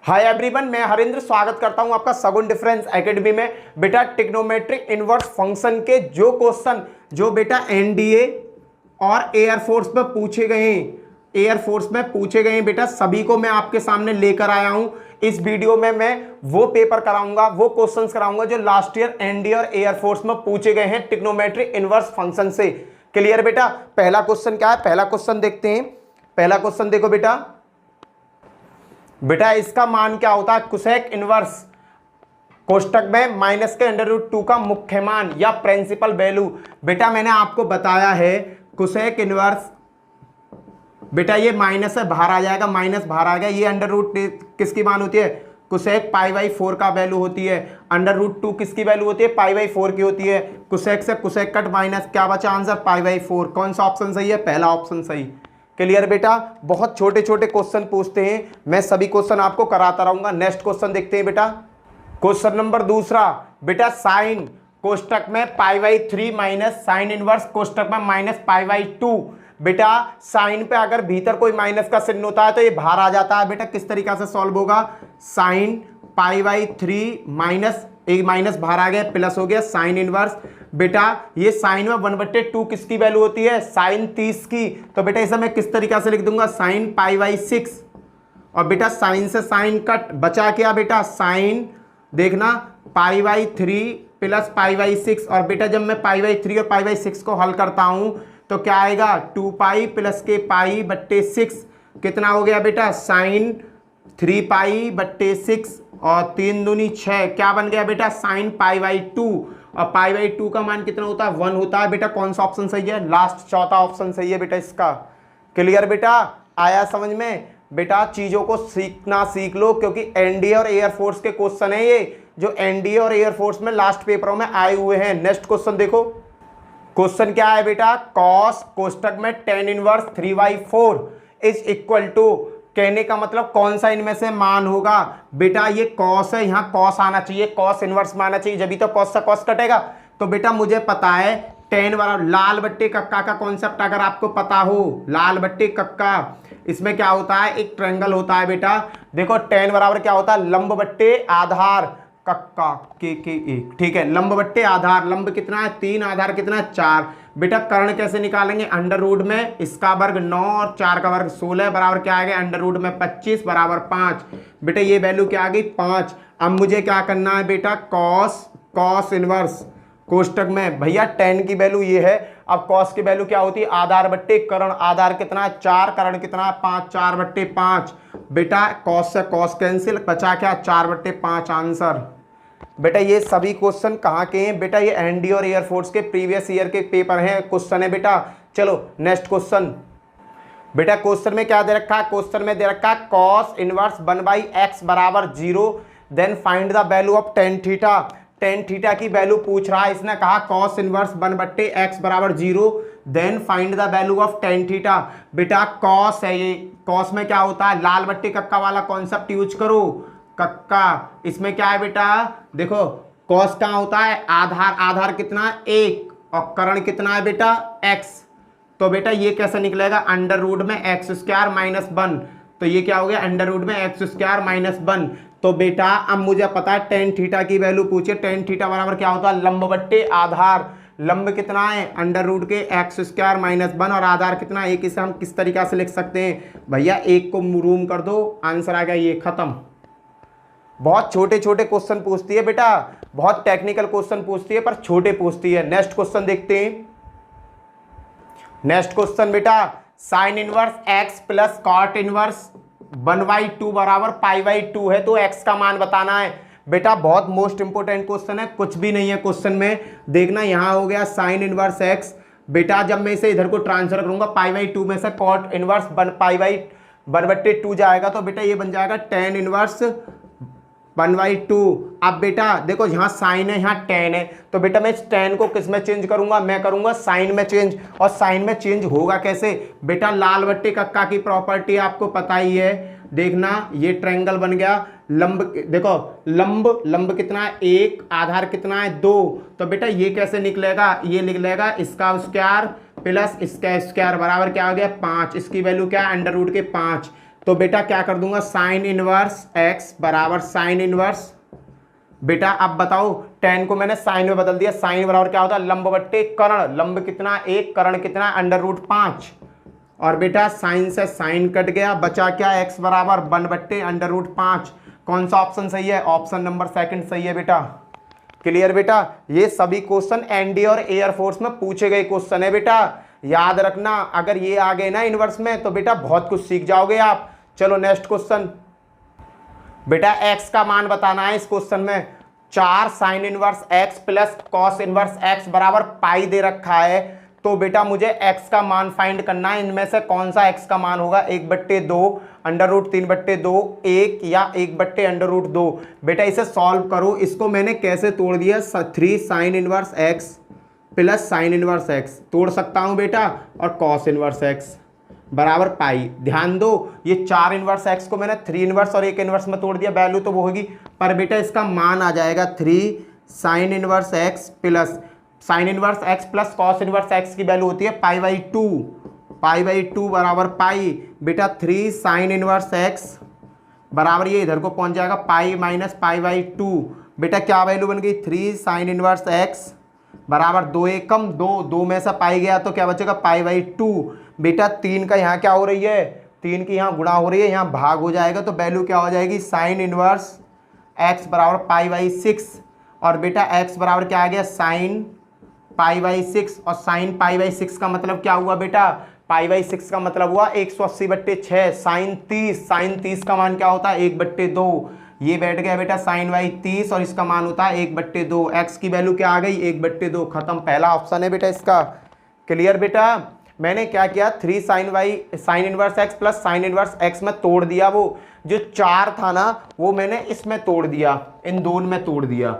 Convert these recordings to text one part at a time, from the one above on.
Hi everyone, मैं हरिंद्र स्वागत करता हूं आपका सगुन डिफरेंस एकेडमी में। बेटा ट्रिग्नोमेट्रिक इनवर्स फंक्शन के जो क्वेश्चन जो बेटा एनडीए और एयरफोर्स में पूछे गए हैं बेटा, सभी को मैं आपके सामने लेकर आया हूं। इस वीडियो में मैं वो पेपर कराऊंगा, वो क्वेश्चंस कराऊंगा जो लास्ट ईयर एनडीए और एयरफोर्स में पूछे गए हैं ट्रिग्नोमेट्रिक इनवर्स फंक्शन से। क्लियर बेटा? पहला क्वेश्चन क्या है, पहला क्वेश्चन देखते हैं। पहला क्वेश्चन देखो बेटा इसका मान क्या होता है, कोसेक इनवर्स कोष्टक में माइनस के √2 का मुख्य मान या प्रिंसिपल वैल्यू। बेटा मैंने आपको बताया है कोसेक इनवर्स, बेटा ये माइनस है, बाहर आ जाएगा, माइनस बाहर आ गया। ये √2 किसकी मान होती है, कोसेक π/4 का वैल्यू होती है। √2 किसकी वैल्यू होती है, π/4 की होती है। कोसेक से कोसेक कट माइनस, क्या बचा आंसर, π/4। कौन सा ऑप्शन सही है, पहला ऑप्शन सही। क्लियर बेटा? बहुत छोटे छोटे क्वेश्चन पूछते हैं, मैं सभी क्वेश्चन आपको कराता रहूंगा। नेक्स्ट क्वेश्चन देखते हैं बेटा। क्वेश्चन नंबर दूसरा, बेटा साइन कोष्टक में π/3 माइनस साइन इनवर्स कोष्टक में माइनस π/2। बेटा साइन पे अगर भीतर कोई माइनस का चिन्ह होता है तो ये बाहर आ जाता है। बेटा किस तरीका से सॉल्व होगा, साइन π/3 माइनस, एक माइनस बाहर आ गया, प्लस हो गया साइन इनवर्स। बेटा ये साइन में 1/2 किसकी वैल्यू होती है, साइन 30 की। तो बेटा इसे मैं किस तरीका से लिख दूंगा, साइन π/6। और बेटा साइन से साइन कट, बचा क्या बेटा, साइन देखना π/3 प्लस π/6। और बेटा जब मैं π/3 और π/6 को हल करता हूं तो क्या आएगा, 2π प्लस के π/6 कितना हो गया बेटा, साइन 3π/6 और 3 दूनी 6, क्या बन गया बेटा, साइन π/2। और π/2 का मान कितना होता है, 1 होता है। बेटा कौन सा ऑप्शन सही है, लास्ट चौथा ऑप्शन सही है बेटा इसका। क्लियर बेटा? आया समझ में? बेटा चीजों को सीखना सीख लो, क्योंकि एनडीए और एयरफोर्स के क्वेश्चन है ये, जो एनडीए और एयरफोर्स में लास्ट पेपरों में आए हुए हैं। नेक्स्ट क्वेश्चन देखो। क्वेश्चन क्या है बेटा, कॉस कोष्टक में tan inverse 3/4 is equal to, कहने का मतलब कौन सा इनमें से मान होगा। बेटा ये कॉस है, यहाँ कॉस आना चाहिए, कॉस इनवर्स में आना चाहिए, जब भी तो कॉस से कॉस कटेगा। तो बेटा मुझे पता है tan बराबर लाल बट्टे कक्का का कॉन्सेप्ट अगर आपको पता हो, लाल बट्टे कक्का, इसमें क्या होता है, एक ट्रायंगल होता है बेटा। देखो tan बराबर क्या होता है, लंब बट्टे आधार कक्का के एक, ठीक है, लंब बट्टे आधार, लंब कितना है 3, आधार कितना है 4। बेटा कर्ण कैसे निकालेंगे, √, में इसका वर्ग 9 और 4 का वर्ग 16 बराबर क्या आ गया, √, में 25 बराबर 5। बेटा ये वैल्यू क्या आ गई, 5। अब मुझे क्या करना है बेटा, कॉस इनवर्स कोष्टक में, भैया tan की वैल्यू ये है। अब कॉस की वैल्यू क्या होती है, आधार बट्टे कर्ण, आधार कितना है 4, कर्ण कितना है 5, 4/5। बेटा कॉस से कॉस कैंसिल, बचा क्या, 4/5 आंसर। बेटा ये सभी क्वेश्चन कहाँ के हैं बेटा, ये एनडीए और एयरफोर्स के प्रीवियस ईयर के पेपर हैं, क्वेश्चन है बेटा। चलो नेक्स्ट क्वेश्चन। बेटा क्वेश्चन में क्या दे रखा है, क्वेश्चन में दे रखा है कॉस इनवर्स 1/x बराबर 0, then find the value of tan theta. tan theta की वैल्यू पूछ रहा है, इसने कहा कॉस इनवर्स 1/x बराबर 0, then find the value of tan theta. बेटा कॉस है ये, कॉस में क्या होता है, लाल बट्टे कक्का वाला कॉन्सेप्ट यूज करो, कक्का। इसमें क्या है बेटा, देखो कॉस क्या होता है, आधार, आधार कितना है 1 और कर्ण कितना है बेटा x। तो बेटा ये कैसे निकलेगा, √, में x² माइनस 1। तो ये क्या हो गया, √, में x² माइनस 1। तो बेटा अब मुझे पता है tan थीटा की वैल्यू पूछे, tan थीटा बराबर क्या होता है, लंब बट्टे आधार, लंब कितना है √ के x² माइनस 1 और आधार कितना है 1। इसे हम किस तरीका से लिख सकते हैं, भैया 1 को रूम कर दो, आंसर आ गया ये, खत्म। बहुत छोटे छोटे क्वेश्चन पूछती है बेटा, बहुत टेक्निकल क्वेश्चन पूछती है पर छोटे पूछती है। नेक्स्ट क्वेश्चन देखते हैं। नेक्स्ट क्वेश्चन बेटा, sine inverse x plus cot inverse 1/2 बराबर π/2 है, तो x का मान बताना है। बेटा बहुत मोस्ट इंपोर्टेंट क्वेश्चन है, कुछ भी नहीं है क्वेश्चन में। देखना यहाँ हो गया साइन इनवर्स x, बेटा जब मैं इसे इधर को ट्रांसफर करूंगा π/2 में से कॉट इनवर्स 1/2 जाएगा, तो बेटा ये बन जाएगा tan इनवर्स 1/2। अब बेटा देखो यहाँ साइन है, यहाँ tan है, तो बेटा मैं tan को किस में चेंज करूंगा, मैं करूंगा साइन में चेंज। और साइन में चेंज होगा कैसे, बेटा लाल बट्टे कक्का की प्रॉपर्टी आपको पता ही है। देखना ये ट्रायंगल बन गया, लंब देखो, लंब कितना है 1, आधार कितना है 2। तो बेटा ये कैसे निकलेगा, ये निकलेगा इसका स्क्वायर प्लस इसका स्क्वायर बराबर क्या हो गया 5। इसकी वैल्यू क्या है, √, के 5। तो बेटा क्या कर दूंगा, साइन इनवर्स एक्स बराबर साइन इनवर्स, बेटा अब बताओ tan को मैंने साइन में बदल दिया, साइन बराबर क्या होता है, लंब बट्टे कर्ण, लंब कितना 1, कर्ण कितना √5, और बेटा साइन से साइन कट गया, बचा क्या, x बराबर 1/√5। कौन सा ऑप्शन सही है, ऑप्शन नंबर सेकंड सही है बेटा। क्लियर बेटा, ये सभी क्वेश्चन एनडी और एयरफोर्स में पूछे गए क्वेश्चन है बेटा, याद रखना। अगर ये आ गए ना इनवर्स में तो बेटा बहुत कुछ सीख जाओगे आप। चलो नेक्स्ट क्वेश्चन, बेटा x का मान बताना है इस क्वेश्चन में। 4 sign inverse x plus cos inverse x बराबर पाई दे रखा है, तो बेटा मुझे x का मान फाइंड करना है। इनमें से कौन सा x का मान होगा, 1/2, √3/2, 1 या 1/√2। बेटा इसे सॉल्व करो। इसको मैंने कैसे तोड़ दिया, 3 sign inverse x plus sine inverse x तोड़ सकता हूं बेटा, और कॉस इनवर्स x बराबर पाई। ध्यान दो, ये 4 इनवर्स x को मैंने 3 इनवर्स और 1 इनवर्स में तोड़ दिया, वैल्यू तो वो होगी, पर बेटा इसका मान आ जाएगा 3 sign inverse x plus sine inverse x plus cos inverse x की वैल्यू होती है π/2, π/2 बराबर पाई। बेटा 3 साइन इनवर्स x बराबर ये इधर को पहुंच जाएगा पाई माइनस π/2। बेटा क्या वैल्यू बन गई, 3 साइन इनवर्स x बराबर 2 एकम 2, 2 में से पाई गया तो क्या बचेगा π/2। बेटा 3 का यहाँ क्या हो रही है, 3 की यहाँ गुणा हो रही है, यहाँ भाग हो जाएगा, तो वैल्यू क्या हो जाएगी, साइन इनवर्स x बराबर π/6, और बेटा x बराबर क्या आ गया, साइन π/6, और साइन π/6 का मतलब क्या हुआ बेटा, π/6 का मतलब हुआ 180/6, साइन 30, साइन 30 का मान क्या होता है 1/2, ये बैठ गया बेटा साइन y 30, और इसका मान होता है 1/2। x की वैल्यू क्या आ गई, 1/2, खत्म। पहला ऑप्शन है बेटा इसका। क्लियर बेटा, मैंने क्या किया, 3 sign inverse x plus sine inverse x में तोड़ दिया, वो जो 4 था ना वो मैंने इसमें तोड़ दिया, इन दोनों में तोड़ दिया,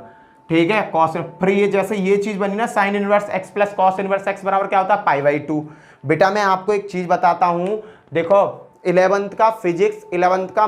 ठीक है। कॉस फिर ये जैसे ये चीज बनी ना, sign inverse x plus cos inverse x बराबर क्या होता है π/2। बेटा मैं आपको एक चीज बताता हूं, देखो 11th का फिजिक्स, 11th का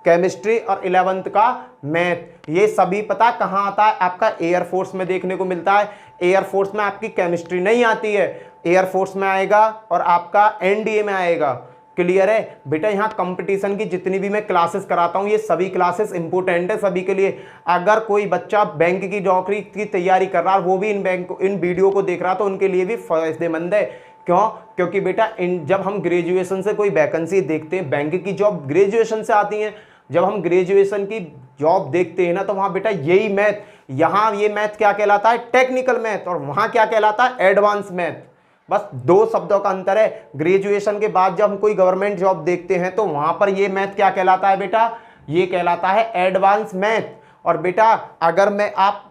केमिस्ट्री और 11th का मैथ, ये सभी पता कहाँ आता है, आपका एयरफोर्स में देखने को मिलता है। एयरफोर्स में आपकी केमिस्ट्री नहीं आती है, एयरफोर्स में आएगा और आपका एनडीए में आएगा। क्लियर है बेटा, यहाँ कंपटीशन की जितनी भी मैं क्लासेस कराता हूँ, ये सभी क्लासेस इंपॉर्टेंट है सभी के लिए। अगर कोई बच्चा बैंक की नौकरी की तैयारी कर रहा है, वो भी इन वीडियो को देख रहा, तो उनके लिए भी फायदेमंद है। क्यों, क्योंकि बेटा जब हम ग्रेजुएशन से कोई वैकेंसी देखते हैं, बैंक की जॉब ग्रेजुएशन से आती है, जब हम ग्रेजुएशन की जॉब देखते हैं ना, तो वहां बेटा यही मैथ, यहाँ ये मैथ क्या कहलाता है, टेक्निकल मैथ, और वहां क्या कहलाता है, एडवांस मैथ। बस 2 शब्दों का अंतर है। ग्रेजुएशन के बाद जब हम कोई गवर्नमेंट जॉब देखते हैं तो वहां पर ये मैथ क्या कहलाता है बेटा, ये कहलाता है एडवांस मैथ। और बेटा अगर मैं आप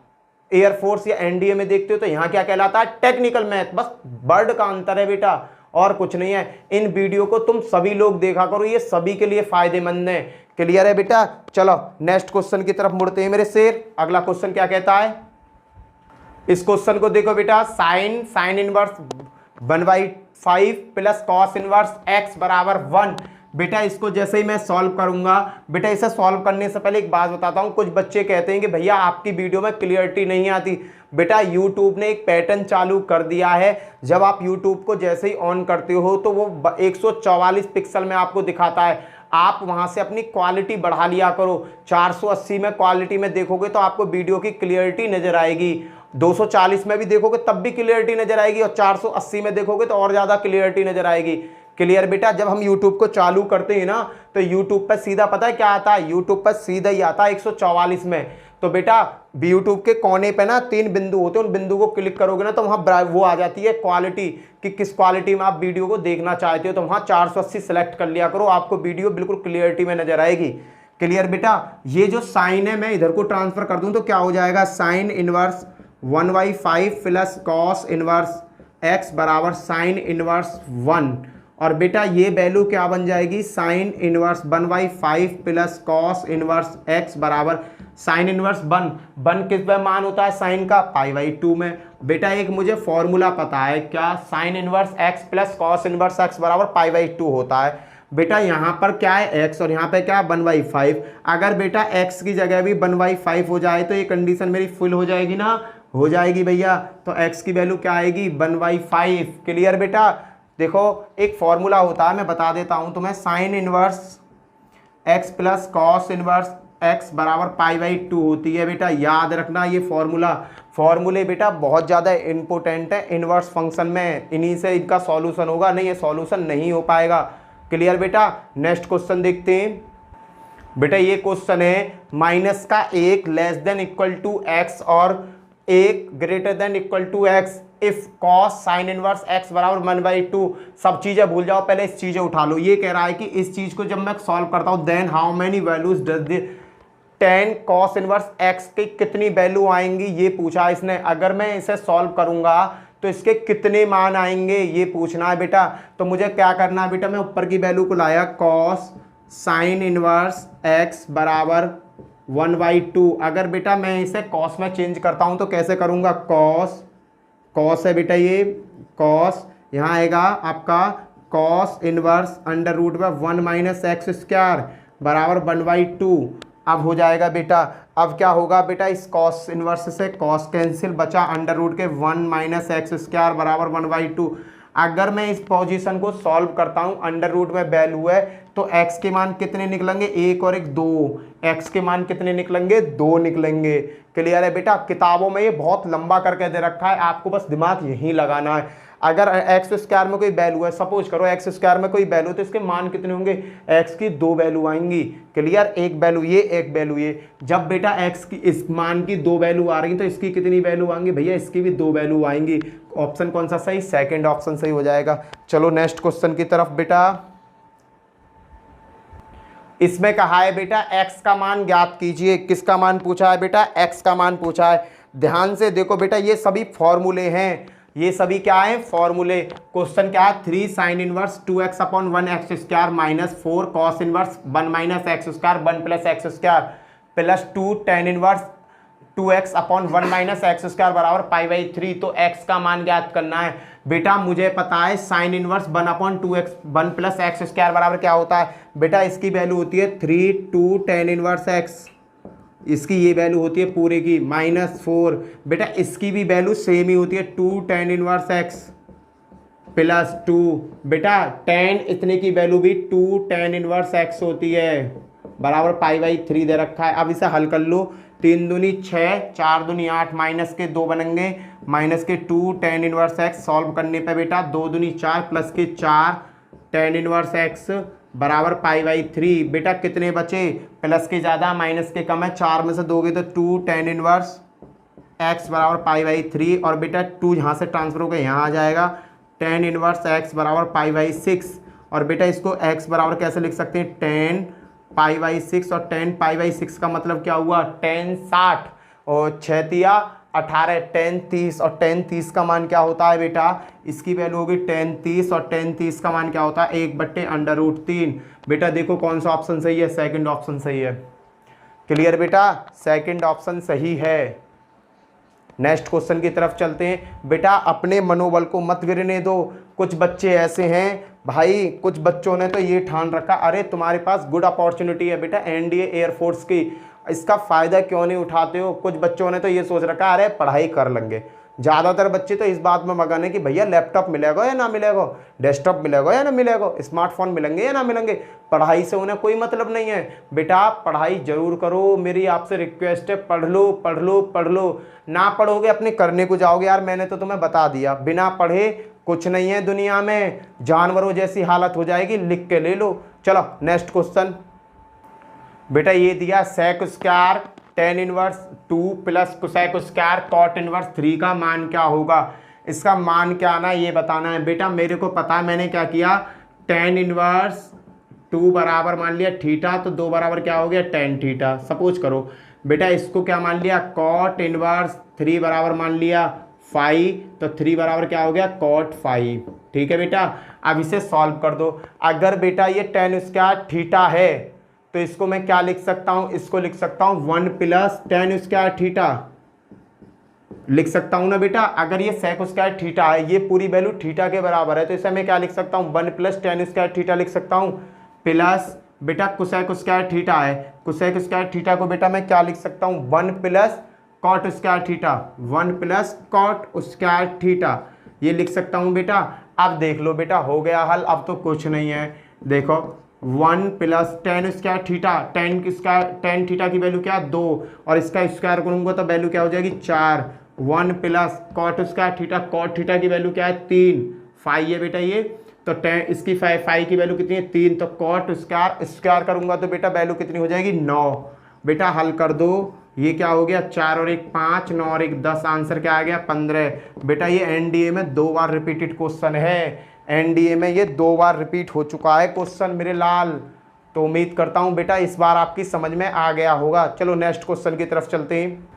एयरफोर्स या एनडीए में देखते हो तो यहाँ क्या कहलाता है, टेक्निकल मैथ। बस वर्ड का अंतर है बेटा, और कुछ नहीं है। इन वीडियो को तुम सभी लोग देखा करो, ये सभी के लिए फायदेमंद है। क्लियर है बेटा, चलो नेक्स्ट क्वेश्चन की तरफ मुड़ते हैं मेरे शेर। अगला क्वेश्चन क्या कहता है, इस क्वेश्चन को देखो बेटा, sine inverse 1/5 plus cos inverse x बराबर 1। बेटा इसको जैसे ही मैं सॉल्व करूंगा, बेटा इसे सॉल्व करने से पहले एक बात बताता हूं। कुछ बच्चे कहते हैं कि भैया आपकी वीडियो में क्लियरिटी नहीं आती। बेटा YouTube ने एक पैटर्न चालू कर दिया है, जब आप YouTube को जैसे ही ऑन करते हो तो वो 144 पिक्सल में आपको दिखाता है। आप वहां से अपनी क्वालिटी बढ़ा लिया करो। 480 में क्वालिटी में देखोगे तो आपको वीडियो की क्लियरिटी नजर आएगी, 240 में भी देखोगे तब भी क्लियरिटी नजर आएगी, और 480 में देखोगे तो और ज्यादा क्लियरिटी नजर आएगी। क्लियर बेटा, जब हम YouTube को चालू करते हैं ना तो YouTube पर सीधा पता है क्या आता है, YouTube पर सीधा ही आता है 144 में। तो बेटा YouTube के कोने पे ना 3 बिंदु होते हैं, उन बिंदु को क्लिक करोगे ना तो वहां वो आ जाती है क्वालिटी, कि किस क्वालिटी में आप वीडियो को देखना चाहते हो। तो वहां 480 सेलेक्ट कर लिया करो, आपको वीडियो बिल्कुल क्लियरिटी में नजर आएगी। क्लियर बेटा, ये जो साइन है मैं इधर को ट्रांसफर कर दूं तो क्या हो जाएगा, sine inverse 1/5 plus cos inverse x बराबर साइन इनवर्स 1। और बेटा ये वैल्यू क्या बन जाएगी, sine inverse 1/5 plus cos inverse x बराबर साइन इनवर्स 1 किस में मान होता है साइन का, π/2 में। बेटा एक मुझे फॉर्मूला पता है, क्या, sign inverse x plus cos inverse x बराबर π/2 होता है। बेटा यहाँ पर क्या है x और यहाँ पे क्या है 1/5। अगर बेटा x की जगह भी 1/5 हो जाए तो ये कंडीशन मेरी फुल हो जाएगी ना, हो जाएगी भैया। तो x की वैल्यू क्या आएगी, 1/5। क्लियर बेटा, देखो एक फॉर्मूला होता है, मैं बता देता हूं तुम्हें, sign inverse x plus cos inverse x बराबर पाई बाई टू होती है बेटा। याद रखना ये फॉर्मूले बेटा बहुत ज़्यादा इंपॉर्टेंट है इनवर्स फंक्शन में, इन्हीं से इनका सॉल्यूशन होगा, नहीं ये सॉल्यूशन नहीं हो पाएगा। क्लियर बेटा। नेक्स्ट क्वेश्चन देखते हैं बेटा। ये क्वेश्चन है माइनस का एक less than equal to x और एक greater than equal to x if cos sine inverse x बराबर 1/2। सब चीजें भूल जाओ, पहले इस चीजें उठा लो। ये कह रहा है कि इस चीज को जब मैं सॉल्व करता हूं then how many values does the tan cos inverse x की कितनी वैल्यू आएंगी, ये पूछा इसने। अगर मैं इसे सॉल्व करूंगा तो इसके कितने मान आएंगे ये पूछना है बेटा। तो मुझे क्या करना है बेटा, मैं ऊपर की वैल्यू को लाया कॉस साइन इनवर्स एक्स बराबर 1/2। अगर बेटा मैं इसे कॉस में चेंज करता हूं तो कैसे करूंगा, कॉस है बेटा, ये कॉस यहाँ आएगा आपका कॉस इनवर्स अंडर रूट में 1 माइनस एक्स स्क्वायर बराबर 1/2। अब हो जाएगा बेटा, अब क्या होगा बेटा, इस कॉस इनवर्स से कॉस कैंसिल, बचा अंडर रूट के 1 माइनस एक्स स्क्वायर बराबर 1/2। अगर मैं इस पोजीशन को सॉल्व करता हूं, अंडर रूट में वैल्यू है तो x के मान कितने निकलेंगे, एक और एक दो, x के मान कितने निकलेंगे, 2 निकलेंगे। क्लियर है बेटा। किताबों में ये बहुत लंबा करके दे रखा है, आपको बस दिमाग यहीं लगाना है। अगर एक्स स्क्वायर में कोई वैल्यू है, सपोज करो एक्स स्क्वायर में कोई वैल्यू, तो इसके मान कितने होंगे, एक्स की 2 वैल्यू आएंगी। क्लियर। एक वैल्यू ये, एक वैल्यू ये। जब बेटा एक्स की इस मान की 2 वैल्यू आ रही तो इसकी कितनी वैल्यू आएंगी, भैया इसकी भी 2 वैल्यू आएंगी। ऑप्शन कौन सा सही, सेकंड ऑप्शन सही हो जाएगा। चलो नेक्स्ट क्वेश्चन की तरफ बेटा। इसमें कहा है बेटा x का मान ज्ञात कीजिए। किसका मान पूछा है बेटा, x का मान पूछा है। ध्यान से देखो बेटा, ये सभी फॉर्मूले हैं, ये सभी क्या है, फॉर्मूले। क्वेश्चन क्या है, 3 sine inverse 2x upon 1 x square minus 4 cos inverse 1 minus x square 1 plus x square plus 2 tan inverse 2x upon 1 minus x square बराबर π/3। तो x का मान ज्ञात करना है बेटा। मुझे पता है sine inverse 1 upon 2x 1 plus x square बराबर क्या होता है बेटा, इसकी वैल्यू होती है 3 2 टेन इनवर्स x, इसकी ये वैल्यू होती है पूरे की माइनस 4। बेटा इसकी भी वैल्यू सेम ही होती है 2 टेन इनवर्स x प्लस 2। बेटा टेन इतने की वैल्यू भी 2 टेन इनवर्स x होती है बराबर π/3 दे रखा है। अब इसे हल कर लो, 3 दूनी 6 4 दूनी 8 माइनस के 2 बनेंगे माइनस के 2 टेन इनवर्स x। सॉल्व करने पे बेटा 2 दूनी 4 प्लस के 4 टेन इनवर्स x बराबर π/3। बेटा कितने बचे, प्लस के ज़्यादा माइनस के कम है, 4 में से दोगे तो 2 टेन इनवर्स x बराबर π/3। और बेटा 2 यहाँ से ट्रांसफर होकर यहाँ आ जाएगा, टेन इनवर्स x बराबर π/6। और बेटा इसको x बराबर कैसे लिख सकते हैं, 10 π/6। और 10 π/6 का मतलब क्या हुआ, 10 60 और 6 तिया 18, 10 30। और 10 30 का मान क्या होता है बेटा, इसकी वैल्यू होगी 10 30। और 10 30 का मान क्या होता है, 1/√3। बेटा देखो कौन सा ऑप्शन सही है, सेकंड ऑप्शन सही है। क्लियर बेटा, सेकंड ऑप्शन सही है। नेक्स्ट क्वेश्चन की तरफ चलते हैं बेटा। अपने मनोबल को मत गिरने दो। कुछ बच्चे ऐसे हैं भाई, कुछ बच्चों ने तो ये ठान रखा, अरे तुम्हारे पास गुड अपॉर्चुनिटी है बेटा एनडीए एयरफोर्स की, इसका फ़ायदा क्यों नहीं उठाते हो। कुछ बच्चों ने तो ये सोच रखा, अरे पढ़ाई कर लेंगे। ज़्यादातर बच्चे तो इस बात में मगन है कि भैया लैपटॉप मिलेगा या ना मिलेगा, डेस्कटॉप मिलेगा या ना मिलेगा, स्मार्टफोन मिलेंगे या ना मिलेंगे, पढ़ाई से उन्हें कोई मतलब नहीं है। बेटा पढ़ाई जरूर करो, मेरी आपसे रिक्वेस्ट है, पढ़ लो पढ़ लो पढ़ लो। ना पढ़ोगे अपने करने को जाओगे। यार मैंने तो तुम्हें बता दिया, बिना पढ़े कुछ नहीं है दुनिया में, जानवरों जैसी हालत हो जाएगी, लिख के ले लो। चलो नेक्स्ट क्वेश्चन बेटा। ये दिया sec square tan inverse 2 plus cosec square cot inverse 3 का मान क्या होगा। इसका मान क्या आना है ये बताना है बेटा। मेरे को पता है, मैंने क्या किया, टेन इनवर्स 2 बराबर मान लिया थीटा, तो 2 बराबर क्या हो गया, टेन थीटा। सपोज करो बेटा इसको क्या मान लिया, कॉट इनवर्स 3 बराबर मान लिया 5, तो 3 बराबर क्या हो गया, कॉट 5। ठीक है बेटा। अब इसे सॉल्व कर दो। अगर बेटा ये टेन स्क्वायर थीटा है तो इसको मैं क्या लिख सकता हूं, इसको लिख सकता हूं 1 प्लस टेन स्क्वायर थीटा लिख सकता हूं ना बेटा। अगर ये सेक स्क्वायर थीटा है, ये पूरी वैल्यू थीटा के बराबर है, तो इसे मैं क्या लिख सकता हूं, 1 प्लस टेन स्क्वायर थीटा लिख सकता हूं प्लस बेटा कोसेक स्क्वायर थीटा है, कोसेक स्क्वायर थीटा को बेटा मैं क्या लिख सकता हूं, 1 plus cot square theta, 1 plus cot square theta, ये लिख सकता हूं बेटा। अब देख लो बेटा हो गया हल, अब तो कुछ नहीं है। देखो 1 plus ten square theta, tan theta की वैल्यू क्या 2 और इसका स्क्वायर करूंगा तो वैल्यू क्या हो जाएगी 4। 1 plus cot square theta, cot theta की वैल्यू क्या है 3, फाइव है बेटा ये, तो टेन इसकी फाइव की वैल्यू कितनी है 3, तो कॉट स्क्वायर करूंगा तो बेटा वैल्यू कितनी हो जाएगी 9। बेटा हल कर दो, ये क्या हो गया 4 और 1 5, 9 और 1 10, आंसर क्या आ गया 15। बेटा ये एनडीए में 2 बार रिपीटेड क्वेश्चन है, एनडीए में ये 2 बार रिपीट हो चुका है क्वेश्चन मेरे लाल। तो उम्मीद करता हूं बेटा इस बार आपकी समझ में आ गया होगा। चलो नेक्स्ट क्वेश्चन की तरफ चलते हैं।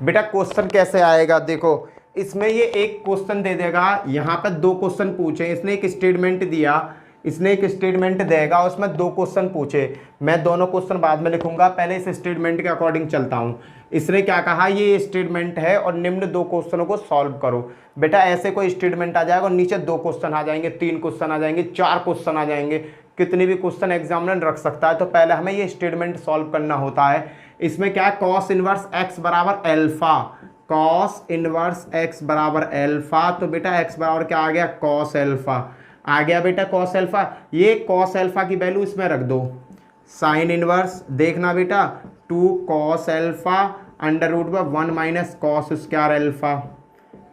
बेटा क्वेश्चन कैसे आएगा देखो, इसमें ये एक क्वेश्चन दे देगा, यहाँ पर 2 क्वेश्चन पूछे, इसने एक स्टेटमेंट दिया, इसने एक स्टेटमेंट देगा, उसमें 2 क्वेश्चन पूछे। मैं दोनों क्वेश्चन बाद में लिखूंगा, पहले इस स्टेटमेंट के अकॉर्डिंग चलता हूँ। इसने क्या कहा, ये स्टेटमेंट है और निम्न 2 क्वेश्चनों को सॉल्व करो। बेटा ऐसे कोई स्टेटमेंट आ जाएगा और नीचे 2 क्वेश्चन आ जाएंगे, 3 क्वेश्चन आ जाएंगे, 4 क्वेश्चन आ जाएंगे, कितनी भी क्वेश्चन एग्जामिनर रख सकता है। तो पहले हमें ये स्टेटमेंट सॉल्व करना होता है। इसमें क्या है, कॉस इनवर्स एक्स बराबर एल्फा, कॉस इनवर्स एक्स बराबर एल्फा, तो बेटा एक्स बराबर क्या आ गया कॉस एल्फा आ गया बेटा कॉस एल्फा। ये कॉस एल्फा की वैल्यू इसमें रख दो, साइन इनवर्स देखना बेटा 2 कॉस एल्फा अंडर रूट पर 1 minus cos square alpha,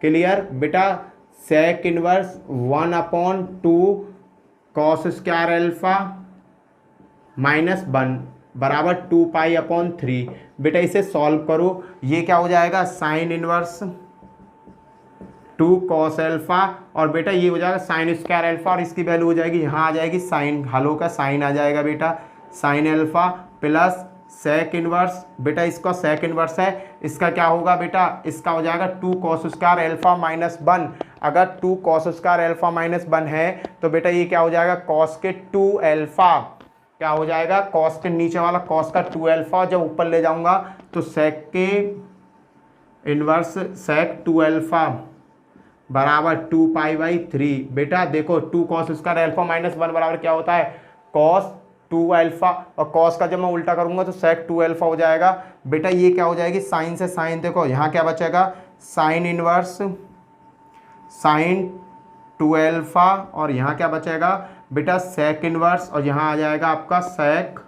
clear बेटा। Sec inverse 1/2 cos square alpha minus 1 बराबर 2π/3। बेटा इसे सॉल्व करो, ये क्या हो जाएगा साइन इनवर्स 2 कॉस एल्फा और बेटा ये हो जाएगा साइन स्क्वायर एल्फा और इसकी वैल्यू हो जाएगी यहाँ आ जाएगी साइन, हलो का साइन आ जाएगा बेटा sine alpha plus sec inverse, बेटा इसका सेक इनवर्स है, इसका क्या होगा बेटा, इसका हो जाएगा 2 कॉस स्क्वायर एल्फा माइनस 1। अगर 2 कॉस स्क्वायर एल्फा माइनस 1 है तो बेटा ये क्या हो जाएगा कॉस के 2 एल्फा, क्या हो जाएगा कॉस के नीचे वाला कॉस का 2 एल्फा, जब ऊपर ले जाऊंगा तो सेक के इनवर्स सेक 2 एल्फा बराबर 2π/3। बेटा देखो 2 कॉस स्क्वायर एल्फा माइनस 1 बराबर क्या होता है कॉस 2 एल्फा, और कॉस का जब मैं उल्टा करूंगा तो सेक 2 एल्फा हो जाएगा। बेटा ये क्या हो जाएगी साइन से साइन, देखो यहाँ क्या बचेगा साइन इनवर्स साइन 2 एल्फा और यहाँ क्या बचेगा बेटा सेक इनवर्स और यहाँ आ जाएगा आपका सेक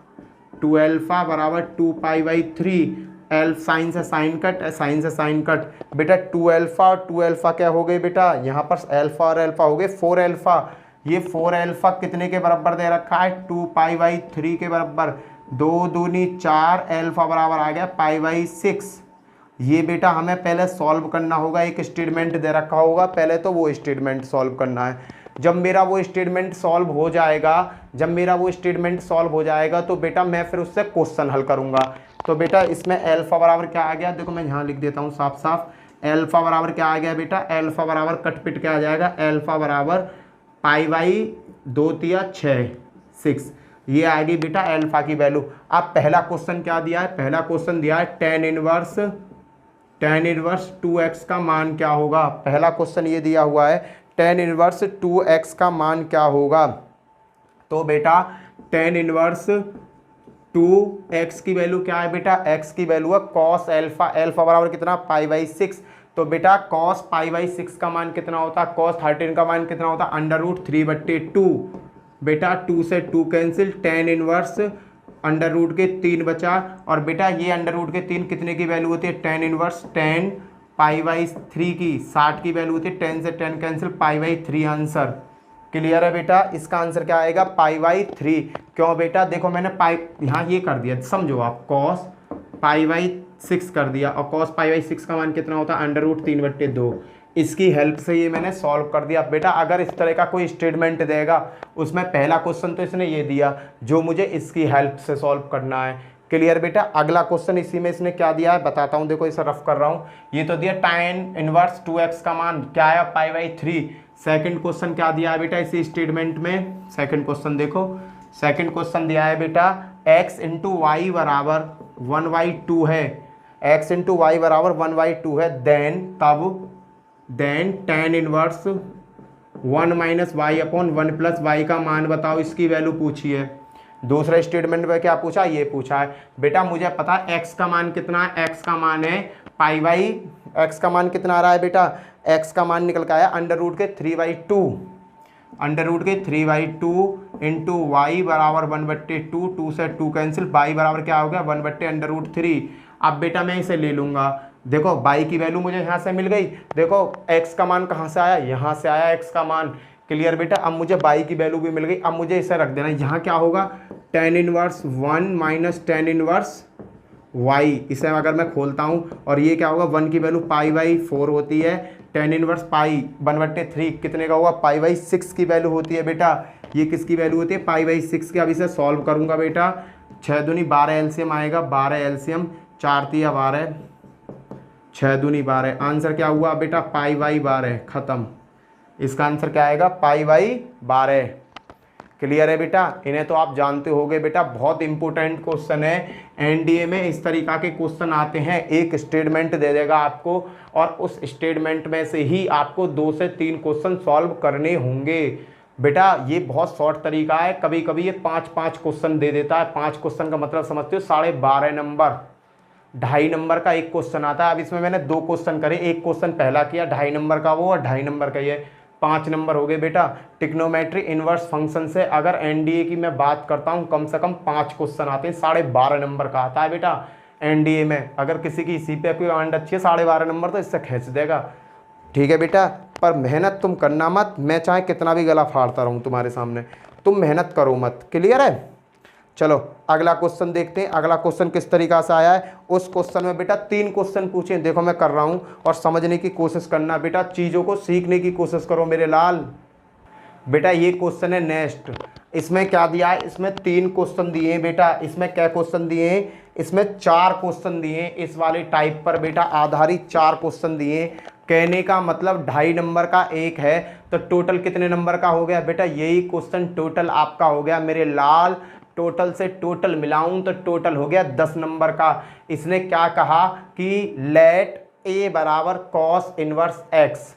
2 एल्फा बराबर 2π/3। एल्फ साइन से साइन कट, साइन से साइन कट, बेटा 2 एल्फा और 2 एल्फा क्या हो गई बेटा, यहाँ पर एल्फा और एल्फा हो गए 4 एल्फा। ये 4 एल्फा कितने के बराबर दे रखा है 2π/3 के बराबर, 2 दूनी 4 एल्फा बराबर आ गया π/6। ये बेटा हमें पहले सॉल्व करना होगा, एक स्टेटमेंट दे रखा होगा, पहले तो वो स्टेटमेंट सॉल्व करना है। जब मेरा वो स्टेटमेंट सॉल्व हो जाएगा, तो बेटा मैं फिर उससे क्वेश्चन हल करूंगा। तो बेटा इसमें एल्फा बराबर क्या आ गया, देखो मैं यहाँ लिख देता हूँ साफ साफ, एल्फा बराबर क्या आ गया बेटा, एल्फा बराबर कट पिट क्या आ जाएगा, एल्फा बराबर π/2 × 6, ये आएगी बेटा एल्फा की वैल्यू। अब पहला क्वेश्चन क्या दिया है, पहला क्वेश्चन दिया है टेन इनवर्स 2x का मान क्या होगा। पहला क्वेश्चन ये दिया हुआ है टेन इनवर्स 2x का मान क्या होगा। तो बेटा टेन इनवर्स 2x की वैल्यू क्या है बेटा, x की वैल्यू है कॉस एल्फा, एल्फा बराबर कितना π/6। तो बेटा कॉस π/6 का मान कितना होता है, कॉस 13 का मान कितना होता है √3/2। बेटा 2 से 2 कैंसिल, टेन इनवर्स √3 बचा और बेटा ये √3 कितने की वैल्यू होती है, टेन इनवर्स 10 π/3 की 60 की वैल्यू होती है, 10 से 10 कैंसिल π/3 आंसर। क्लियर है बेटा, इसका आंसर क्या आएगा π/3। क्यों बेटा, देखो मैंने पाई यहाँ ये कर दिया, समझो आप कॉस π/6 कर दिया और कॉस π/6 का मान कितना होता है √3/2। इसकी हेल्प से ये मैंने सॉल्व कर दिया। बेटा अगर इस तरह का कोई स्टेटमेंट देगा, उसमें पहला क्वेश्चन तो इसने ये दिया जो मुझे इसकी हेल्प से सॉल्व करना है। क्लियर बेटा, अगला क्वेश्चन इसी में इसने क्या दिया है बताता हूँ, देखो इसे रफ कर रहा हूँ। ये तो दिया tan इनवर्स 2x का मान क्या है π/3। सेकंड क्वेश्चन क्या दिया है बेटा इसी स्टेटमेंट में, सेकंड क्वेश्चन देखो, सेकंड क्वेश्चन दिया है बेटा x × y बराबर 1/2 है, x × y बराबर 1/2 है, then tan inverse 1 - y/1 + y का मान बताओ, इसकी वैल्यू पूछी है। दूसरे स्टेटमेंट में क्या पूछा, ये पूछा है बेटा मुझे पता है x का मान कितना है, x का मान है x का मान कितना आ रहा है बेटा, x का मान निकल के आया √3/2 इंटू वाई बराबर 1/2, 2 से 2 कैंसिल, बाई बराबर क्या हो गया 1/√3। अब बेटा मैं इसे ले लूँगा, देखो बाई की वैल्यू मुझे यहाँ से मिल गई, देखो एक्स का मान कहाँ से आया, यहाँ से आया एक्स का मान। क्लियर बेटा, अब मुझे बाई की वैल्यू भी मिल गई। अब मुझे इसे रख देना, यहाँ क्या होगा tan inverse 1 minus tan inverse y, इसे अगर मैं खोलता हूँ और ये क्या होगा 1 की वैल्यू π/4 होती है, tan इनवर्स पाई 1/3 कितने का होगा π/6 की वैल्यू होती है बेटा, ये किसकी वैल्यू होती है π/6 की। अब इसे सॉल्व करूँगा बेटा, 6 दूनी 12 एलसीएम आएगा, 12 एलसीएम 4 तिया 12, 6 दूनी 12, आंसर क्या हुआ बेटा π/12, खत्म। इसका आंसर क्या आएगा π/12। क्लियर है बेटा, इन्हें तो आप जानते होगे बेटा, बहुत इंपॉर्टेंट क्वेश्चन है। एनडीए में इस तरीका के क्वेश्चन आते हैं, एक स्टेटमेंट दे देगा आपको और उस स्टेटमेंट में से ही आपको 2 से 3 क्वेश्चन सॉल्व करने होंगे। बेटा ये बहुत शॉर्ट तरीका है, कभी कभी ये 5-5 क्वेश्चन दे देता है। 5 क्वेश्चन का मतलब समझते हो 12.5 नंबर, 2.5 नंबर का एक क्वेश्चन आता है। अब इसमें मैंने 2 क्वेश्चन करे, एक क्वेश्चन पहला किया 2.5 नंबर का वो और 2.5 नंबर का ये, 5 नंबर हो गए बेटा। ट्रिग्नोमेट्री इनवर्स फंक्शन से अगर एनडीए की मैं बात करता हूँ, कम से कम 5 क्वेश्चन आते हैं, 12.5 नंबर का आता है बेटा एनडीए में। अगर किसी की इसी पे कोई आंड अच्छी है 12.5 नंबर तो इससे खींच देगा। ठीक है बेटा, पर मेहनत तुम करना मत, मैं चाहे कितना भी गला फाड़ता रहूँ तुम्हारे सामने, तुम मेहनत करो मत। क्लियर है, चलो अगला क्वेश्चन देखते हैं। अगला क्वेश्चन किस तरीका से आया है, उस क्वेश्चन में बेटा 3 क्वेश्चन पूछे, देखो मैं कर रहा हूं और समझने की कोशिश करना बेटा, चीज़ों को सीखने की कोशिश करो मेरे लाल। बेटा ये क्वेश्चन है नेक्स्ट, इसमें क्या दिया है, इसमें 3 क्वेश्चन दिए हैं बेटा। इसमें क्या क्वेश्चन दिए हैं, इसमें 4 क्वेश्चन दिए हैं, इस वाले टाइप पर बेटा आधारित 4 क्वेश्चन दिए हैं। कहने का मतलब 2.5 नंबर का एक है, तो टोटल कितने नंबर का हो गया बेटा, यही क्वेश्चन टोटल आपका हो गया मेरे लाल। टोटल से टोटल मिलाऊं तो टोटल हो गया 10 नंबर का। इसने क्या कहा कि लेट ए बराबर कॉस इनवर्स एक्स,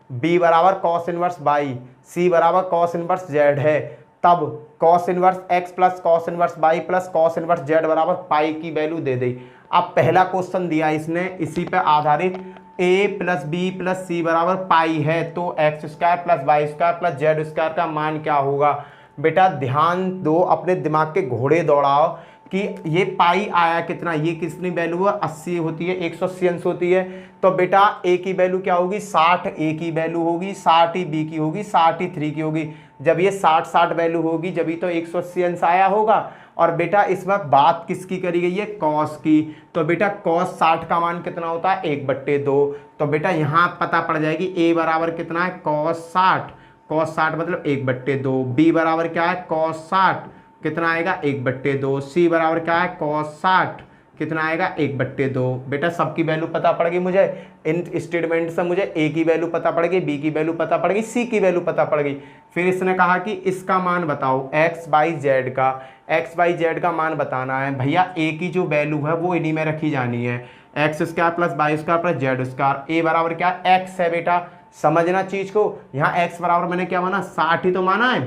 बी बराबर कॉस इनवर्स बाई, सी बराबर कॉस इनवर्स जेड है, तब cos inverse x plus cos inverse by plus cos inverse Z बराबर पाई की वैल्यू दे दी। अब पहला क्वेश्चन दिया इसने, इसी पे आधारित a plus b plus c बराबर पाई है, तो x square plus y square plus z square का मान क्या होगा। बेटा ध्यान दो, अपने दिमाग के घोड़े दौड़ाओ कि ये पाई आया कितना, ये कितनी वैल्यू है 80 होती है, 180 अंश होती है, तो बेटा ए की वैल्यू क्या होगी 60, ए की वैल्यू होगी 60 ही, बी की होगी 60 ही, 3 की होगी। जब ये 60 वैल्यू होगी जब ही तो 180 अंश आया होगा। और बेटा इस वक्त बात किसकी करी गई है, कॉस की, तो बेटा कॉस 60 का मान कितना होता है 1/2, तो बेटा यहाँ पता पड़ जाएगी ए बराबर कितना है कॉस 60, कॉस 60 मतलब 1/2, बी बराबर क्या है कॉस 60 कितना आएगा 1/2, सी बराबर क्या है कॉस 60 कितना आएगा 1/2। बेटा सबकी वैल्यू पता पड़ गई मुझे, इन स्टेटमेंट से मुझे ए की वैल्यू पता पड़ गई, बी की वैल्यू पता पड़ गई, सी की वैल्यू पता पड़ गई। फिर इसने कहा कि इसका मान बताओ x/z का, x/z का मान बताना है भैया। ए की जो वैल्यू है वो इन्हीं में रखी जानी है, x square plus y square plus z square. A बराबर क्या एक्स है बेटा, समझना चीज को, यहाँ x बराबर मैंने क्या माना 60 ही तो माना है,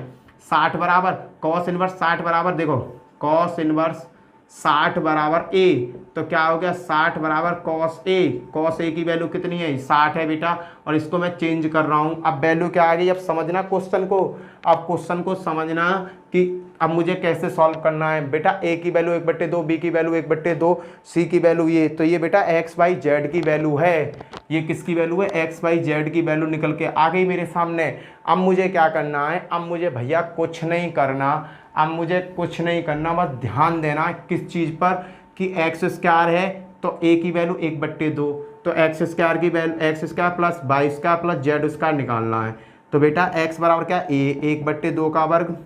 60 बराबर कॉस इनवर्स 60 बराबर देखो कॉस इनवर्स 60 बराबर ए, तो क्या हो गया 60 बराबर कॉस ए, कॉस ए की वैल्यू कितनी है 60 है बेटा, और इसको मैं चेंज कर रहा हूँ। अब वैल्यू क्या आ गई, अब समझना क्वेश्चन को, अब क्वेश्चन को समझना कि अब मुझे कैसे सॉल्व करना है। बेटा ए की वैल्यू 1/2, बी की वैल्यू 1/2, सी की वैल्यू ये, तो ये बेटा x/z की वैल्यू है, ये किसकी वैल्यू है x/z की वैल्यू निकल के आ गई मेरे सामने। अब मुझे क्या करना है, अब मुझे भैया कुछ नहीं करना, अब मुझे कुछ नहीं करना, बस ध्यान देना किस चीज़ पर कि एक्स स्क्वायर है तो ए की वैल्यू 1/2, तो एक्स स्क्वायर की value x square plus y square plus z square निकालना है। तो बेटा एक्स बराबर क्या ए 1/2 का वर्ग,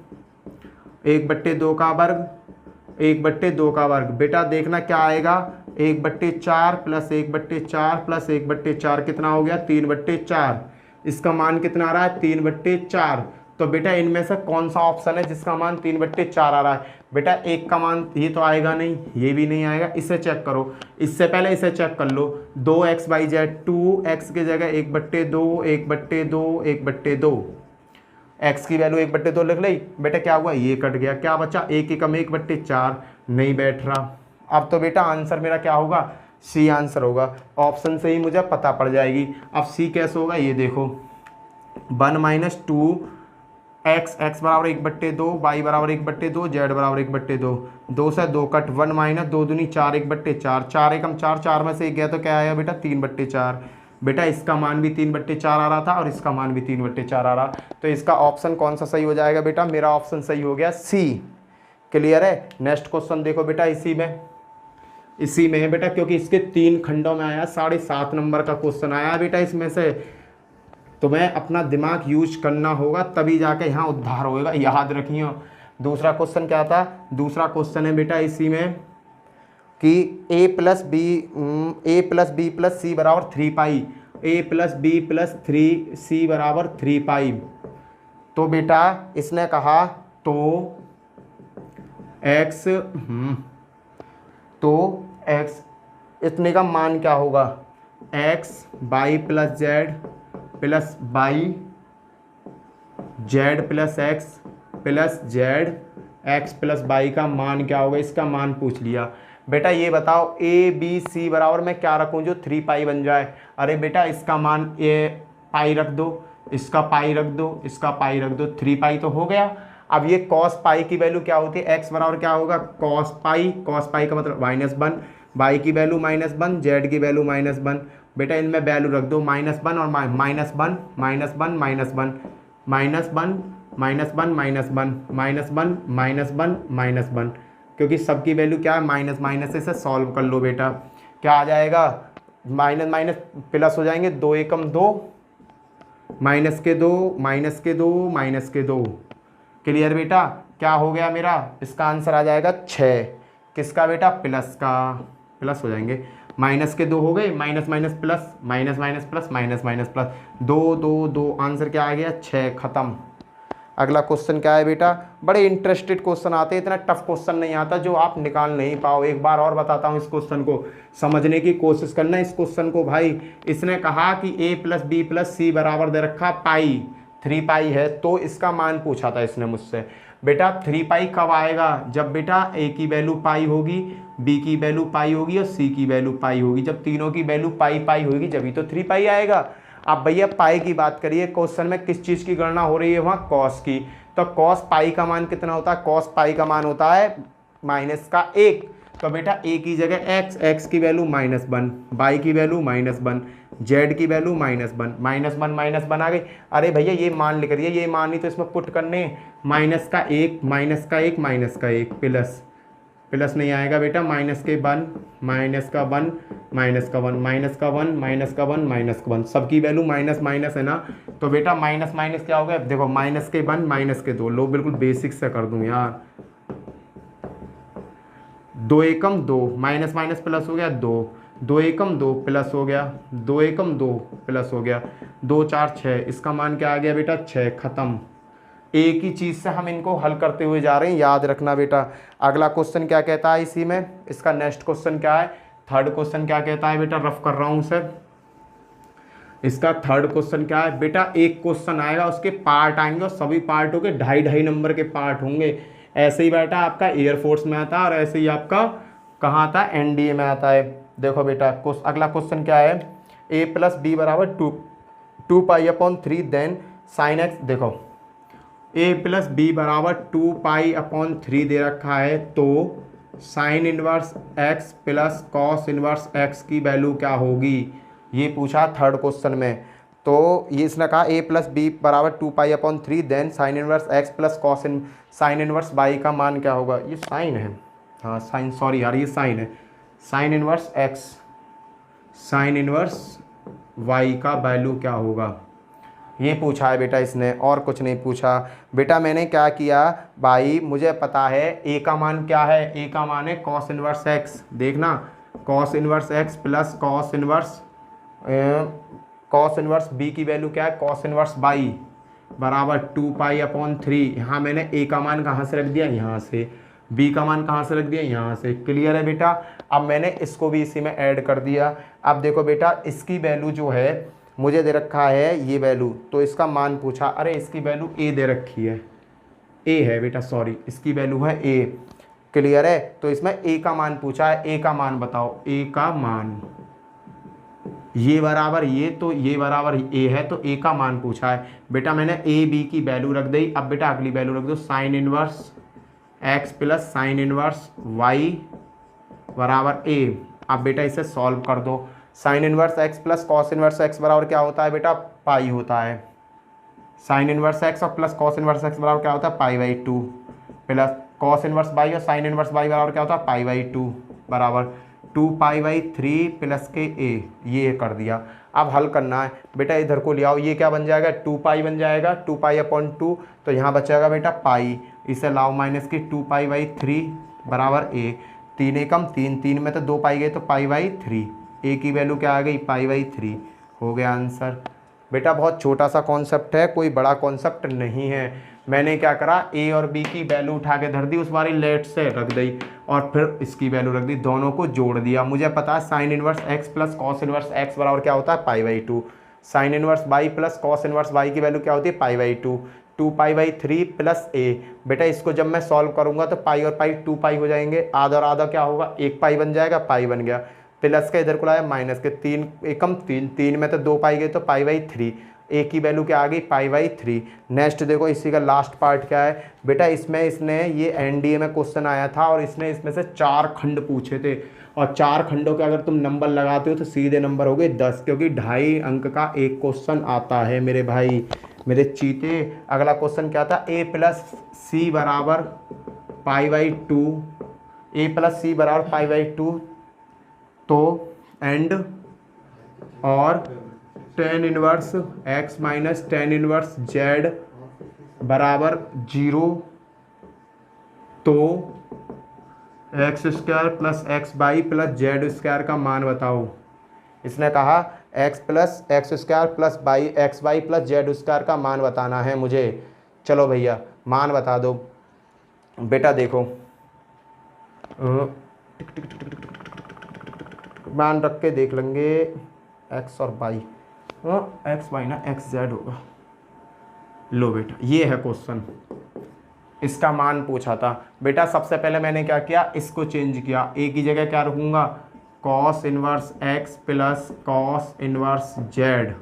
1/2 का वर्ग, 1/2 का वर्ग। बेटा देखना क्या आएगा 1/4 प्लस 1/4 प्लस 1/4 कितना हो गया 3/4, इसका मान कितना आ रहा है 3/4। तो बेटा इनमें से कौन सा ऑप्शन है जिसका मान 3/4 आ रहा है। बेटा एक का मान ये तो आएगा नहीं, ये भी नहीं आएगा, इसे चेक करो, इससे पहले इसे चेक कर लो 2x/z, 2x की जगह 1/2, 1/2, 1/2, x की वैल्यू 1/2 लिख ली। बेटा क्या हुआ ये कट गया, क्या बचा 1 की कम 1/4 नहीं बैठ रहा। अब तो बेटा आंसर मेरा क्या होगा सी आंसर होगा, ऑप्शन से ही मुझे पता पड़ जाएगी। अब सी कैसे होगा ये देखो 1 - 2 एक्स बराबर 1/2, वाई बराबर 1/2, जेड बराबर 1/2। 2 से 2 कट, 1 माइनस 2 दूनी 4, 1/4, 4 एकम 4, 4 में से 1 गया तो क्या आया बेटा 3/4। बेटा इसका मान भी 3/4 आ रहा था और इसका मान भी 3/4 आ रहा। तो इसका ऑप्शन कौन सा सही हो जाएगा बेटा? मेरा ऑप्शन सही हो गया सी। क्लियर है? नेक्स्ट क्वेश्चन देखो बेटा, इसी में है बेटा, क्योंकि इसके 3 खंडों में आया, 7.5 नंबर का क्वेश्चन आया बेटा इसमें से। तो मैं अपना दिमाग यूज करना होगा तभी जाके यहाँ उद्धार होएगा, याद रखिए। दूसरा क्वेश्चन क्या था? दूसरा क्वेश्चन है बेटा इसी में कि a plus b plus c बराबर 3 pi, a plus b plus 3c बराबर 3 पाई। तो बेटा इसने कहा तो x इतने का मान क्या होगा? x by plus Z plus by Z plus x plus Z x plus by का मान क्या होगा? इसका मान पूछ लिया। बेटा ये बताओ ए बी सी बराबर मैं क्या रखूं जो 3 पाई बन जाए? अरे बेटा इसका मान ए पाई रख दो, इसका पाई रख दो, इसका पाई रख दो, 3 पाई तो हो गया। अब ये कॉस पाई की वैल्यू क्या होती है? एक्स बराबर क्या होगा? कॉस पाई का मतलब -1, बाई की वैल्यू -1, जेड की वैल्यू -1। बेटा इनमें वैल्यू रख दो -1 और -1, क्योंकि सबकी वैल्यू क्या है? माइनस से सॉल्व कर लो बेटा। क्या आ जाएगा? माइनस माइनस प्लस हो जाएंगे, 2 एकम 2, माइनस के 2। क्लियर बेटा? क्या हो गया मेरा? इसका आंसर आ जाएगा 6। किसका बेटा? प्लस का। प्लस हो जाएंगे, माइनस के 2 हो गए, minus minus plus, minus minus plus, minus minus plus, 2 2 2, answer क्या आ गया? 6। खत्म। अगला क्वेश्चन क्या है बेटा? बड़े इंटरेस्टेड क्वेश्चन आते हैं, इतना टफ क्वेश्चन नहीं आता जो आप निकाल नहीं पाओ। एक बार और बताता हूँ, इस क्वेश्चन को समझने की कोशिश करना। इस क्वेश्चन को भाई इसने कहा कि a plus b plus c बराबर दे रखा पाई, 3 पाई है, तो इसका मान पूछा था इसने मुझसे। बेटा 3 पाई कब आएगा? जब बेटा a की वैल्यू पाई होगी, b की वैल्यू पाई होगी और c की वैल्यू पाई होगी। जब तीनों की वैल्यू पाई पाई होगी जब ही तो 3 पाई आएगा। अब भैया पाई की बात करिए, क्वेश्चन में किस चीज़ की गणना हो रही है? वहाँ कॉस की। तो कॉस पाई का मान कितना होता है? कॉस पाई का मान होता है -1। तो बेटा a की जगह x की वैल्यू -1, बाई की वैल्यू -1, जेड की वैल्यू -1 आ गई। अरे भैया ये मान लिख रही है, ये मान ही तो इसमें पुट करने, -1 प्लस नहीं आएगा बेटा, -1 -1 सबकी वैल्यू माइनस है ना। तो बेटा माइनस माइनस क्या हो गया? देखो -1 -2 लो, बिल्कुल बेसिक से कर दूं यार। 2 एकम 2, माइनस माइनस प्लस हो गया 2, 2 एकम 2 प्लस हो गया, 2 एकम 2 प्लस हो गया, 2 4 6, इसका मान क्या आ गया बेटा? 6। खत्म। एक ही चीज़ से हम इनको हल करते हुए जा रहे हैं, याद रखना बेटा। अगला क्वेश्चन क्या कहता है इसी में? इसका नेक्स्ट क्वेश्चन क्या है? थर्ड क्वेश्चन क्या कहता है बेटा? रफ कर रहा हूँ सर। इसका थर्ड क्वेश्चन क्या है बेटा? एक क्वेश्चन आएगा, उसके पार्ट आएंगे और सभी पार्टों के 2.5 नंबर के पार्ट होंगे। ऐसे ही बेटा आपका एयरफोर्स में आता है और ऐसे ही आपका कहाँ आता है? एनडीए में आता है। देखो बेटा अगला क्वेश्चन क्या है? a प्लस बी बराबर 2 pi upon 3 then sine x. देखो a प्लस बी बराबर 2 पाई अपॉन 3 दे रखा है, तो sine inverse x plus cos inverse x की वैल्यू क्या होगी? ये पूछा थर्ड क्वेश्चन में। तो ये इसने कहा a प्लस बी बराबर 2 pi upon 3 then sine inverse x plus cos sine inverse y का मान क्या होगा? ये साइन है, हाँ साइन, सॉरी यार ये साइन है। Sine inverse x sign inverse y का वैल्यू क्या होगा? ये पूछा है बेटा इसने, और कुछ नहीं पूछा। बेटा मैंने क्या किया भाई, मुझे पता है a का मान क्या है? a का मान है कॉस इनवर्स x। देखना cos inverse x plus cos inverse b की वैल्यू क्या है? कॉस इनवर्स y बराबर 2 पाई अपॉन 3। यहाँ मैंने a का मान कहाँ से रख दिया? यहाँ से। b का मान कहाँ से रख दिया? यहाँ से। क्लियर है बेटा? अब मैंने इसको भी इसी में ऐड कर दिया। अब देखो बेटा इसकी वैल्यू जो है मुझे दे रखा है ये वैल्यू, तो इसका मान पूछा। अरे इसकी वैल्यू a दे रखी है, a है बेटा, सॉरी इसकी वैल्यू है a। क्लियर है? तो इसमें a का मान पूछा है, a का मान बताओ, a का मान ये बराबर ये, तो ये बराबर ए है, तो ए का मान पूछा है बेटा मैंने। ए बी की वैल्यू रख दी। अब बेटा अगली वैल्यू रख दो, sine inverse x plus sine inverse y बराबर ए। अब बेटा इसे सॉल्व कर दो। Sine inverse x plus cos inverse x बराबर क्या होता है बेटा, पाई होता है। साइन इनवर्स एक्स और प्लस कॉस इनवर्स एक्स बराबर क्या होता है, pi by two, plus cos inverse by और साइन इनवर्स बाई बराबर क्या होता है, पाई बाई टू बराबर 2 पाई बाई 3 प्लस के ए। ये कर दिया। अब हल करना है बेटा, इधर को ले आओ। ये क्या बन जाएगा, 2 पाई बन जाएगा, 2 पाई अपॉन 2, तो यहाँ बचेगा बेटा पाई। इसे लाओ माइनस की 2 पाई बाई 3 बराबर ए। 3 एकम 3, 3 में तो 2 पाई गए तो पाई बाई 3। ए की वैल्यू क्या आ गई, पाई बाई 3। हो गया आंसर। बेटा बहुत छोटा सा कॉन्सेप्ट है, कोई बड़ा कॉन्सेप्ट नहीं है। मैंने क्या करा, ए और बी की वैल्यू उठा के धर दी, उस बारी लेट से रख दी और फिर इसकी वैल्यू रख दी, दोनों को जोड़ दिया। मुझे पता है sine inverse x plus cos inverse x बराबर क्या होता है, pi by 2। Sine inverse y plus cos inverse y की वैल्यू क्या होती है, pi by 2। 2 pi by 3 plus a. बेटा इसको जब मैं सॉल्व करूंगा तो पाई और पाई 2 पाई हो जाएंगे, आधा और आधा क्या होगा, 1 पाई बन जाएगा, पाई बन गया। प्लस का इधर को लाया माइनस के, 3 एकम 3, 3 में तो 2 पाई गए तो पाई बाई 3। ए की वैल्यू क्या आ गई, पाई बाई 3। नेक्स्ट देखो इसी का लास्ट पार्ट क्या है बेटा, इसमें इसने ये एनडीए में क्वेश्चन आया था और इसने इसमें से 4 खंड पूछे थे, और 4 खंडों के अगर तुम नंबर लगाते हो तो सीधे नंबर हो गए 10, क्योंकि 2.5 अंक का एक क्वेश्चन आता है मेरे भाई, मेरे चीते। अगला क्वेश्चन क्या था, ए प्लस सी बराबर पाई बाई 2, ए प्लस सी बराबर पाई बाई 2, तो एंड और tan inverse x minus tan inverse Z बराबर 0, तो x square plus x by plus z square का मान बताओ। इसने कहा x plus x square plus by x by plus z square का मान बताना है मुझे। चलो भैया मान बता दो। बेटा देखो मान रख के देख लेंगे, एक्स और बाई, एक्स बाई ना एक्स जेड होगा। लो बेटा ये है क्वेश्चन, इसका मान पूछा था। बेटा सबसे पहले मैंने क्या किया, इसको चेंज किया। ए की जगह क्या रखूँगा, cos inverse x plus cos inverse z,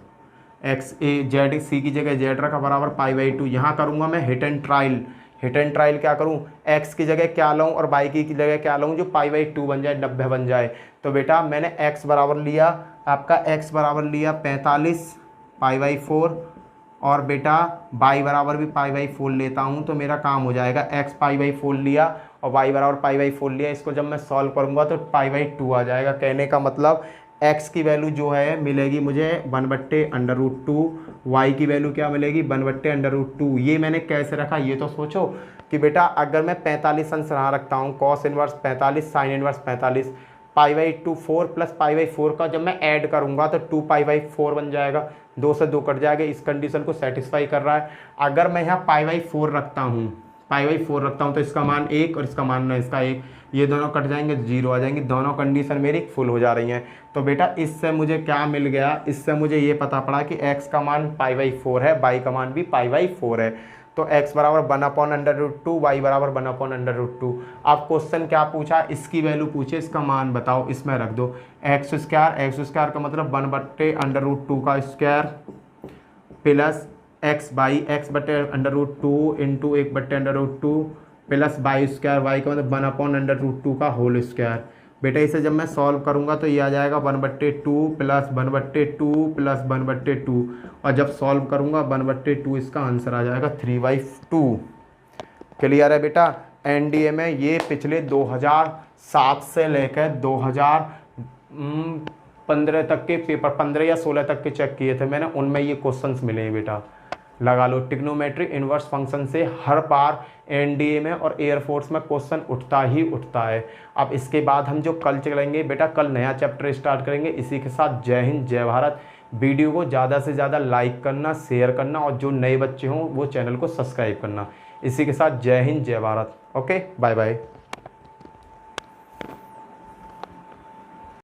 x a z, c की जगह जेड रखा बराबर पाई बाई 2। यहाँ करूँगा मैं hit and trial. Hit and trial क्या करूँ, एक्स की जगह क्या लूँ और बाई की जगह क्या लूँ, जो पाई बाई 2 बन जाए, 90 बन जाए। तो बेटा मैंने एक्स बराबर लिया, आपका एक्स बराबर लिया 45 पाई बाई 4, और बेटा बाई बराबर भी पाई बाई 4 लेता हूँ, तो मेरा काम हो जाएगा। एक्स पाई बाई 4 लिया और वाई बराबर पाई बाई 4 लिया, इसको जब मैं सॉल्व करूँगा तो पाई बाई 2 आ जाएगा। कहने का मतलब एक्स की वैल्यू जो है मिलेगी मुझे 1/√2, वाई की वैल्यू क्या मिलेगी 1/√2। ये मैंने कैसे रखा ये तो सोचो कि बेटा अगर मैं 45 अंश यहाँ रखता हूँ, cos inverse 45 sine inverse 45, pi by 2 4 plus pi by 4 का जब मैं ऐड करूँगा तो 2 पाई बाई 4 बन जाएगा, 2 से 2 कट जाएगा। इस कंडीशन को सेटिस्फाई कर रहा है। अगर मैं यहाँ पाई बाई 4 रखता हूँ, पाई बाई 4 रखता हूँ तो इसका मान 1 और इसका मान इसका 1, ये दोनों कट जाएंगे 0 आ जाएंगे, दोनों कंडीशन मेरी फुल हो जा रही हैं। तो बेटा इससे मुझे क्या मिल गया, इससे मुझे ये पता पड़ा कि x का मान पाई बाई 4 है, y का मान भी पाई बाई 4 है। तो x बराबर 1/√2, y बराबर 1/√2। अब क्वेश्चन क्या पूछा, इसकी वैल्यू पूछे, इसका मान बताओ, इसमें रख दो एक्स स्क्वायर का मतलब 1/√2 का square plus x by x/√2 into 1/√2 plus by square, y का मतलब 1/√2 का होल स्क्वायर। बेटा इसे जब मैं सॉल्व करूंगा तो ये आ जाएगा 1/2 प्लस 1/2 प्लस 1/2, और जब सॉल्व करूंगा 1/2 इसका आंसर आ जाएगा 3/2। क्लियर है बेटा। एनडीए में ये पिछले 2007 से लेकर 2015 तक के पेपर, 15 या 16 तक के चेक किए थे मैंने, उनमें ये क्वेश्चंस मिले हैं बेटा। लगा लो ट्रिग्नोमेट्री इन्वर्स फंक्शन से हर बार एनडीए में और एयरफोर्स में क्वेश्चन उठता ही उठता है। अब इसके बाद हम जो कल चलेंगे बेटा, कल नया चैप्टर स्टार्ट करेंगे। इसी के साथ जय हिंद जय भारत। वीडियो को ज़्यादा से ज़्यादा लाइक करना, शेयर करना, और जो नए बच्चे हों वो चैनल को सब्सक्राइब करना। इसी के साथ जय हिंद जय भारत। Okay bye bye.